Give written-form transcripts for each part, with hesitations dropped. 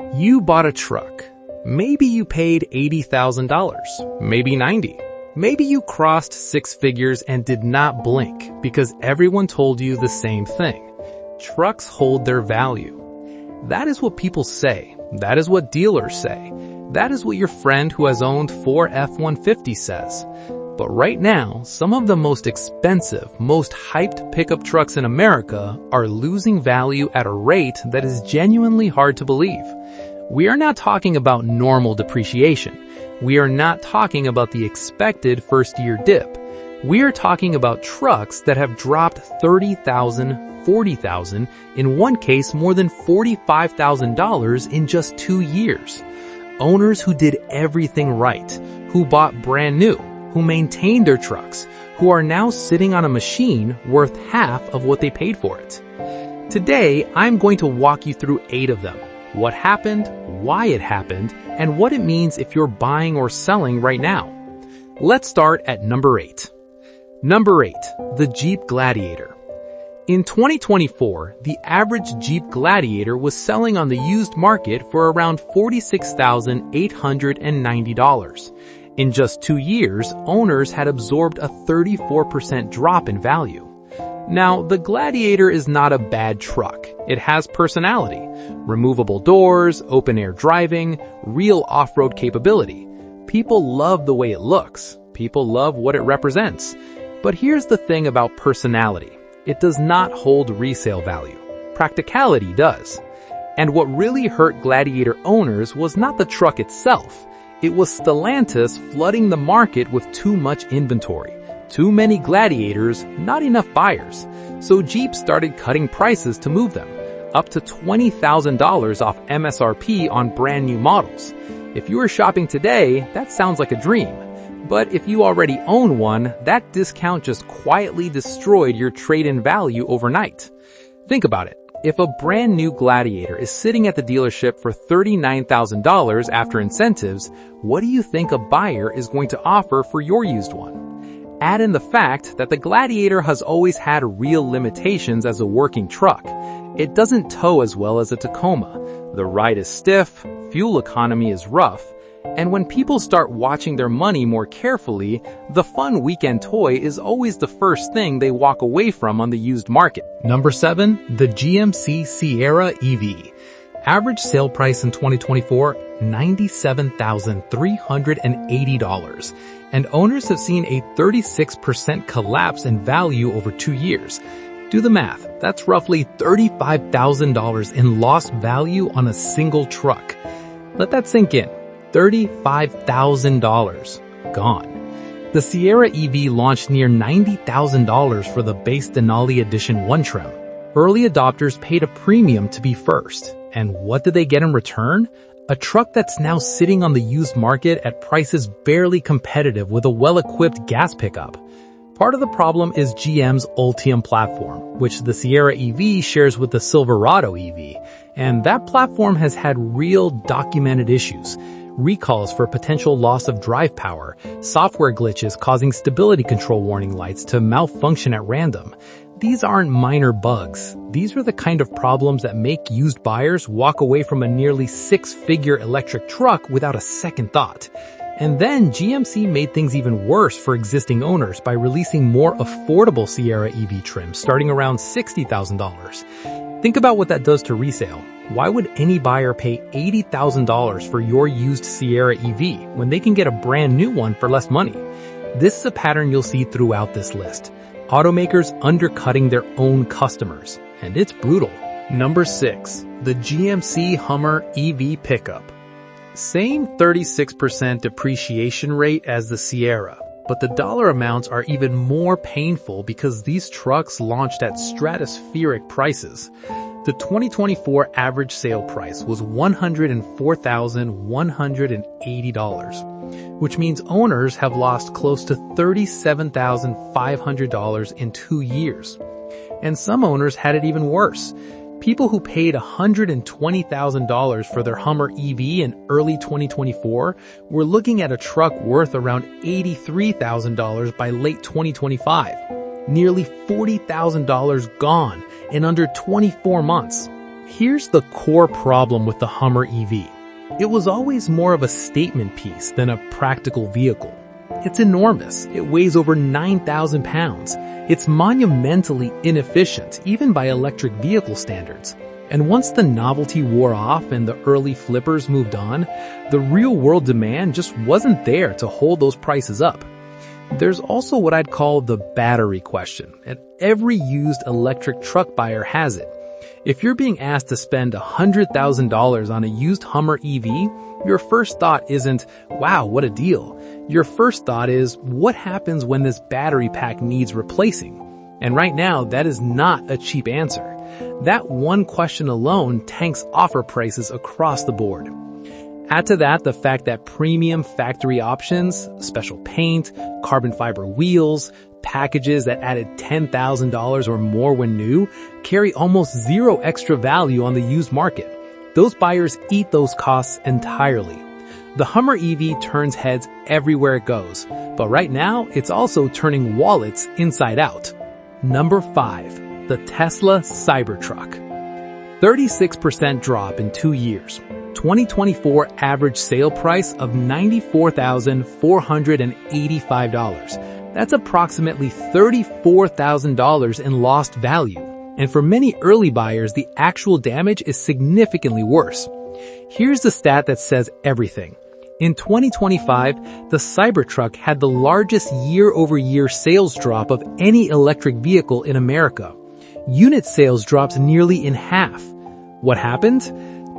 You bought a truck. Maybe you paid $80,000, maybe 90. Maybe you crossed six figures and did not blink because everyone told you the same thing. Trucks hold their value. That is what people say. That is what dealers say. That is what your friend who has owned 4 F-150s says. But right now, some of the most expensive, most hyped pickup trucks in America are losing value at a rate that is genuinely hard to believe. We are not talking about normal depreciation. We are not talking about the expected first-year dip. We are talking about trucks that have dropped $30,000, $40,000, in one case more than $45,000 in just 2 years. Owners who did everything right, who bought brand new, who maintained their trucks, who are now sitting on a machine worth half of what they paid for it. Today, I'm going to walk you through 8 of them. What happened, why it happened, and what it means if you're buying or selling right now. Let's start at number 8. Number 8, the Jeep Gladiator. In 2024, the average Jeep Gladiator was selling on the used market for around $46,890. In just 2 years, owners had absorbed a 34% drop in value. Now, the Gladiator is not a bad truck. It has personality, removable doors, open-air driving, real off-road capability. People love the way it looks. People love what it represents. But here's the thing about personality. It does not hold resale value. Practicality does. And what really hurt Gladiator owners was not the truck itself. It was Stellantis flooding the market with too much inventory. Too many Gladiators, not enough buyers. So Jeep started cutting prices to move them, up to $20,000 off MSRP on brand new models. If you are shopping today, that sounds like a dream. But if you already own one, that discount just quietly destroyed your trade-in value overnight. Think about it. If a brand new Gladiator is sitting at the dealership for $39,000 after incentives, what do you think a buyer is going to offer for your used one? Add in the fact that the Gladiator has always had real limitations as a working truck. It doesn't tow as well as a Tacoma. The ride is stiff, fuel economy is rough, and when people start watching their money more carefully, the fun weekend toy is always the first thing they walk away from on the used market. Number 7, the GMC Sierra EV. Average sale price in 2024, $97,380. And owners have seen a 36% collapse in value over 2 years. Do the math. That's roughly $35,000 in lost value on a single truck. Let that sink in. $35,000 gone. The Sierra EV launched near $90,000 for the base Denali Edition 1 trim. Early adopters paid a premium to be first. And what did they get in return? A truck that's now sitting on the used market at prices barely competitive with a well-equipped gas pickup. Part of the problem is GM's Ultium platform, which the Sierra EV shares with the Silverado EV. And that platform has had real documented issues. Recalls for potential loss of drive power, software glitches causing stability control warning lights to malfunction at random. These aren't minor bugs. These are the kind of problems that make used buyers walk away from a nearly 6-figure electric truck without a second thought. And then GMC made things even worse for existing owners by releasing more affordable Sierra EV trims starting around $60,000. Think about what that does to resale. Why would any buyer pay $80,000 for your used Sierra EV when they can get a brand new one for less money? This is a pattern you'll see throughout this list. Automakers undercutting their own customers, and it's brutal. Number 6, the GMC Hummer EV pickup. Same 36% depreciation rate as the Sierra, but the dollar amounts are even more painful because these trucks launched at stratospheric prices. The 2024 average sale price was $104,180, which means owners have lost close to $37,500 in 2 years. And some owners had it even worse. People who paid $120,000 for their Hummer EV in early 2024 were looking at a truck worth around $83,000 by late 2025. Nearly $40,000 gone in under 24 months. Here's the core problem with the Hummer EV. It was always more of a statement piece than a practical vehicle. It's enormous. It weighs over 9,000 pounds. It's monumentally inefficient, even by electric vehicle standards. And once the novelty wore off and the early flippers moved on, the real-world demand just wasn't there to hold those prices up. There's also what I'd call the battery question, and every used electric truck buyer has it. If you're being asked to spend $100,000 on a used Hummer EV, your first thought isn't, wow, what a deal. Your first thought is, what happens when this battery pack needs replacing? And right now, that is not a cheap answer. That one question alone tanks offer prices across the board. Add to that the fact that premium factory options, special paint, carbon fiber wheels, packages that added $10,000 or more when new, carry almost zero extra value on the used market. Those buyers eat those costs entirely. The Hummer EV turns heads everywhere it goes, but right now it's also turning wallets inside out. Number 5. The Tesla Cybertruck. 36% drop in 2 years. 2024 average sale price of $94,485. That's approximately $34,000 in lost value. And for many early buyers, the actual damage is significantly worse. Here's the stat that says everything. In 2025, the Cybertruck had the largest year-over-year sales drop of any electric vehicle in America. Unit sales dropped nearly in half. What happened?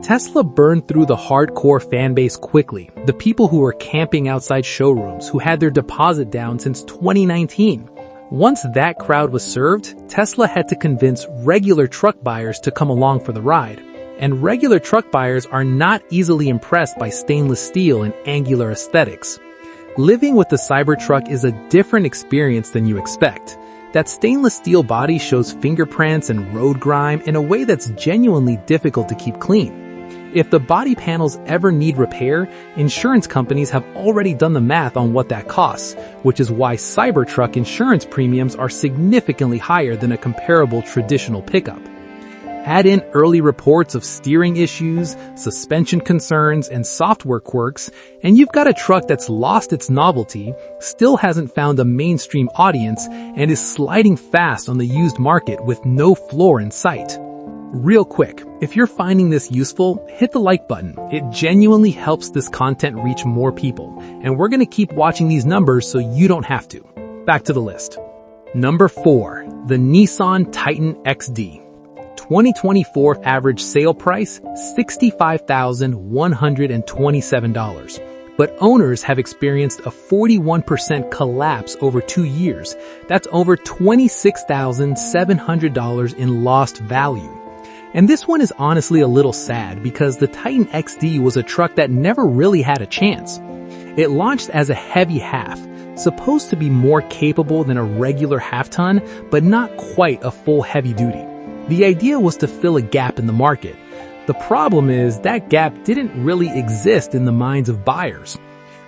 Tesla burned through the hardcore fan base quickly, the people who were camping outside showrooms, who had their deposit down since 2019. Once that crowd was served, Tesla had to convince regular truck buyers to come along for the ride. And regular truck buyers are not easily impressed by stainless steel and angular aesthetics. Living with the Cybertruck is a different experience than you expect. That stainless steel body shows fingerprints and road grime in a way that's genuinely difficult to keep clean. If the body panels ever need repair, insurance companies have already done the math on what that costs, which is why Cybertruck insurance premiums are significantly higher than a comparable traditional pickup. Add in early reports of steering issues, suspension concerns, and software quirks, and you've got a truck that's lost its novelty, still hasn't found a mainstream audience, and is sliding fast on the used market with no floor in sight. Real quick, if you're finding this useful, hit the like button. It genuinely helps this content reach more people, and we're going to keep watching these numbers so you don't have to. Back to the list. Number 4, the Nissan Titan XD. 2024 average sale price, $65,127. But owners have experienced a 41% collapse over 2 years. That's over $26,700 in lost value. And this one is honestly a little sad because the Titan XD was a truck that never really had a chance. It launched as a heavy half, supposed to be more capable than a regular half-ton, but not quite a full heavy-duty. The idea was to fill a gap in the market. The problem is that gap didn't really exist in the minds of buyers.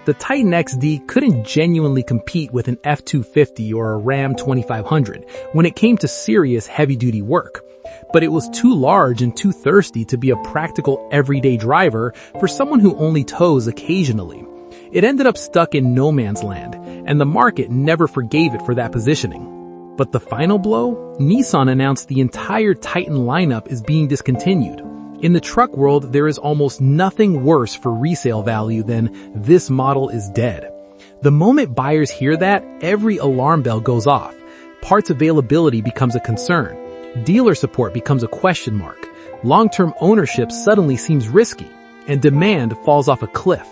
The Titan XD couldn't genuinely compete with an F-250 or a Ram 2500 when it came to serious heavy-duty work. But it was too large and too thirsty to be a practical everyday driver for someone who only tows occasionally. It ended up stuck in no man's land, and the market never forgave it for that positioning. But the final blow? Nissan announced the entire Titan lineup is being discontinued. In the truck world, there is almost nothing worse for resale value than "this model is dead." The moment buyers hear that, every alarm bell goes off. Parts availability becomes a concern. Dealer support becomes a question mark. Long-term ownership suddenly seems risky, and demand falls off a cliff.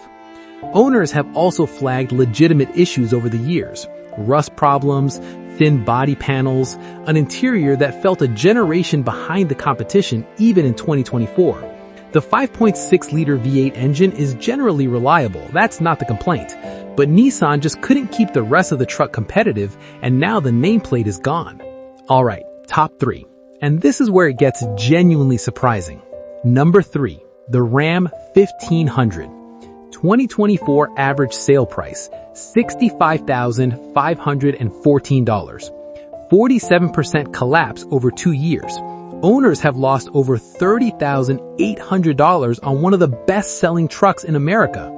Owners have also flagged legitimate issues over the years. Rust problems, thin body panels, an interior that felt a generation behind the competition even in 2024. The 5.6-liter V8 engine is generally reliable, that's not the complaint. But Nissan just couldn't keep the rest of the truck competitive, and now the nameplate is gone. Alright, top 3. And this is where it gets genuinely surprising. Number 3, the Ram 1500. 2024 average sale price, $65,514. 47% collapse over 2 years. Owners have lost over $30,800 on one of the best-selling trucks in America.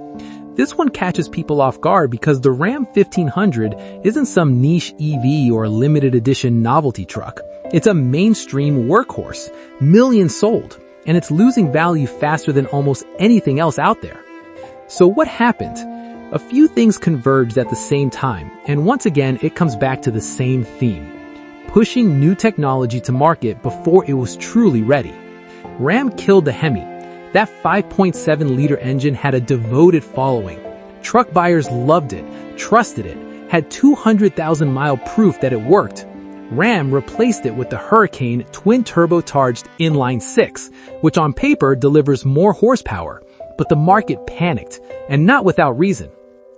This one catches people off guard because the Ram 1500 isn't some niche EV or limited edition novelty truck. It's a mainstream workhorse, millions sold, and it's losing value faster than almost anything else out there. So what happened? A few things converged at the same time, and once again it comes back to the same theme: pushing new technology to market before it was truly ready. Ram killed the Hemi. That 5.7-liter engine had a devoted following. Truck buyers loved it, trusted it, had 200,000-mile proof that it worked. Ram replaced it with the Hurricane twin-turbocharged inline-6, which on paper delivers more horsepower. But the market panicked, and not without reason.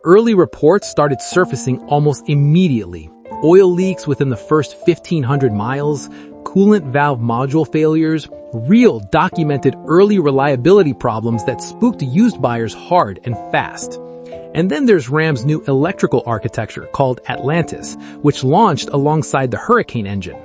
Early reports started surfacing almost immediately. Oil leaks within the first 1,500 miles, coolant valve module failures, real documented early reliability problems that spooked used buyers hard and fast. And then there's Ram's new electrical architecture called Atlantis, which launched alongside the Hurricane engine.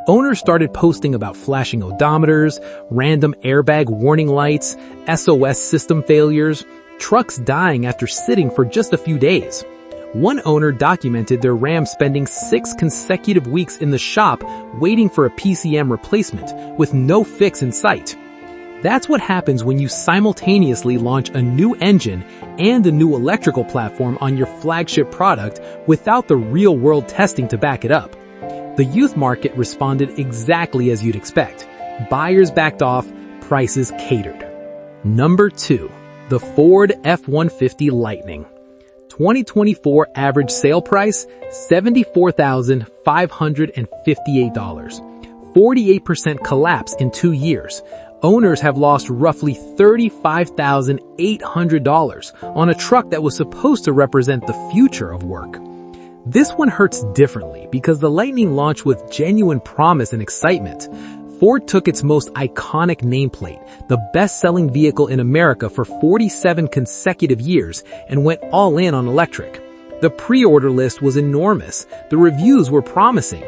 Owners started posting about flashing odometers, random airbag warning lights, SOS system failures, trucks dying after sitting for just a few days. One owner documented their Ram spending 6 consecutive weeks in the shop waiting for a PCM replacement with no fix in sight. That's what happens when you simultaneously launch a new engine and a new electrical platform on your flagship product without the real-world testing to back it up. The youth market responded exactly as you'd expect. Buyers backed off, prices catered. Number 2. The Ford F-150 Lightning. 2024 average sale price, $74,558. 48% collapse in 2 years. Owners have lost roughly $35,800 on a truck that was supposed to represent the future of work. This one hurts differently because the Lightning launched with genuine promise and excitement. Ford took its most iconic nameplate, the best-selling vehicle in America for 47 consecutive years, and went all in on electric. The pre-order list was enormous. The reviews were promising.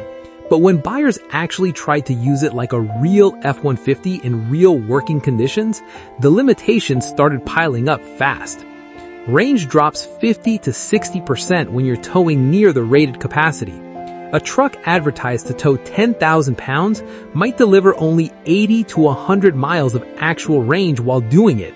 But when buyers actually tried to use it like a real F-150 in real working conditions, the limitations started piling up fast. Range drops 50 to 60% when you're towing near the rated capacity. A truck advertised to tow 10,000 pounds might deliver only 80 to 100 miles of actual range while doing it.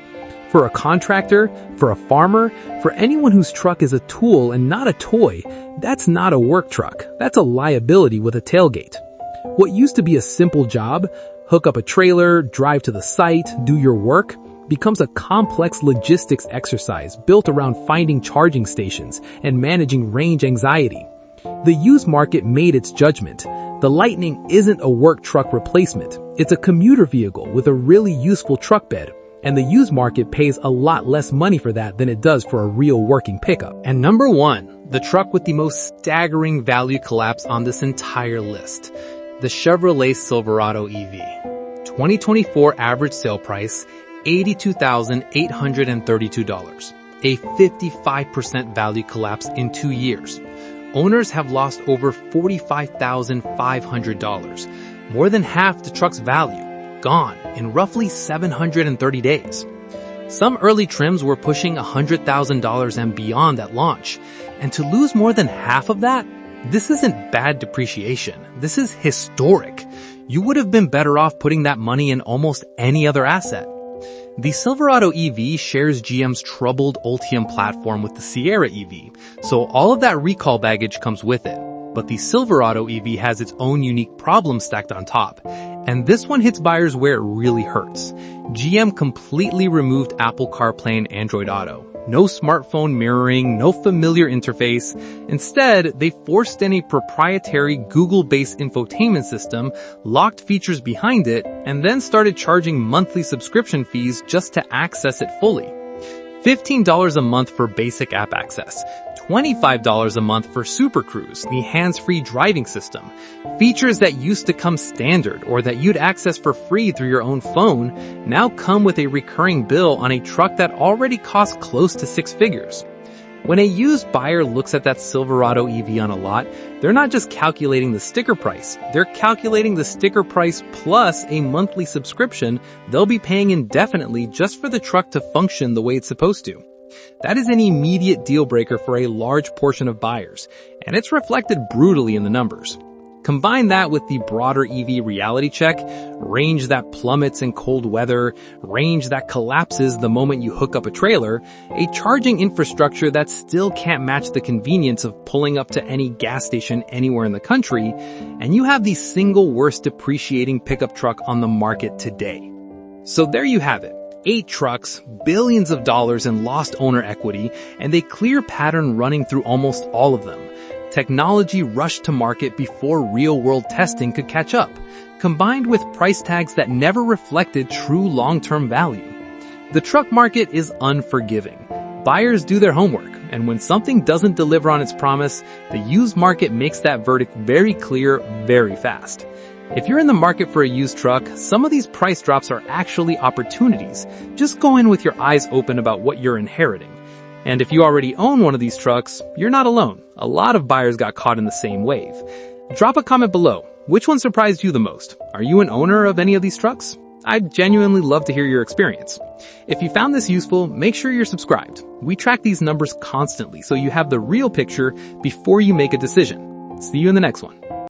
For a contractor, for a farmer, for anyone whose truck is a tool and not a toy, that's not a work truck. That's a liability with a tailgate. What used to be a simple job, hook up a trailer, drive to the site, do your work, becomes a complex logistics exercise built around finding charging stations and managing range anxiety. The used market made its judgment. The Lightning isn't a work truck replacement. It's a commuter vehicle with a really useful truck bed. And the used market pays a lot less money for that than it does for a real working pickup. And number 1, the truck with the most staggering value collapse on this entire list, the Chevrolet Silverado EV. 2024 average sale price, $82,832. A 55% value collapse in 2 years. Owners have lost over $45,500, more than half the truck's value, gone in roughly 730 days. Some early trims were pushing $100,000 and beyond at launch, and to lose more than half of that, this isn't bad depreciation. This is historic. You would have been better off putting that money in almost any other asset. The Silverado EV shares GM's troubled Ultium platform with the Sierra EV, so all of that recall baggage comes with it. But the Silverado EV has its own unique problems stacked on top, and this one hits buyers where it really hurts. GM completely removed Apple CarPlay and Android Auto. No smartphone mirroring, no familiar interface. Instead, they forced in a proprietary Google-based infotainment system, locked features behind it, and then started charging monthly subscription fees just to access it fully. $15 a month for basic app access, $25 a month for Super Cruise, the hands-free driving system. Features that used to come standard or that you'd access for free through your own phone now come with a recurring bill on a truck that already costs close to 6 figures. When a used buyer looks at that Silverado EV on a lot, they're not just calculating the sticker price. They're calculating the sticker price plus a monthly subscription they'll be paying indefinitely just for the truck to function the way it's supposed to. That is an immediate deal breaker for a large portion of buyers, and it's reflected brutally in the numbers. Combine that with the broader EV reality check, range that plummets in cold weather, range that collapses the moment you hook up a trailer, a charging infrastructure that still can't match the convenience of pulling up to any gas station anywhere in the country, and you have the single worst depreciating pickup truck on the market today. So there you have it. 8 trucks, billions of dollars in lost owner equity, and a clear pattern running through almost all of them. Technology rushed to market before real-world testing could catch up, combined with price tags that never reflected true long-term value. The truck market is unforgiving. Buyers do their homework, and when something doesn't deliver on its promise, the used market makes that verdict very clear very fast. If you're in the market for a used truck, some of these price drops are actually opportunities. Just go in with your eyes open about what you're inheriting. And if you already own one of these trucks, you're not alone. A lot of buyers got caught in the same wave. Drop a comment below. Which one surprised you the most? Are you an owner of any of these trucks? I'd genuinely love to hear your experience. If you found this useful, make sure you're subscribed. We track these numbers constantly so you have the real picture before you make a decision. See you in the next one.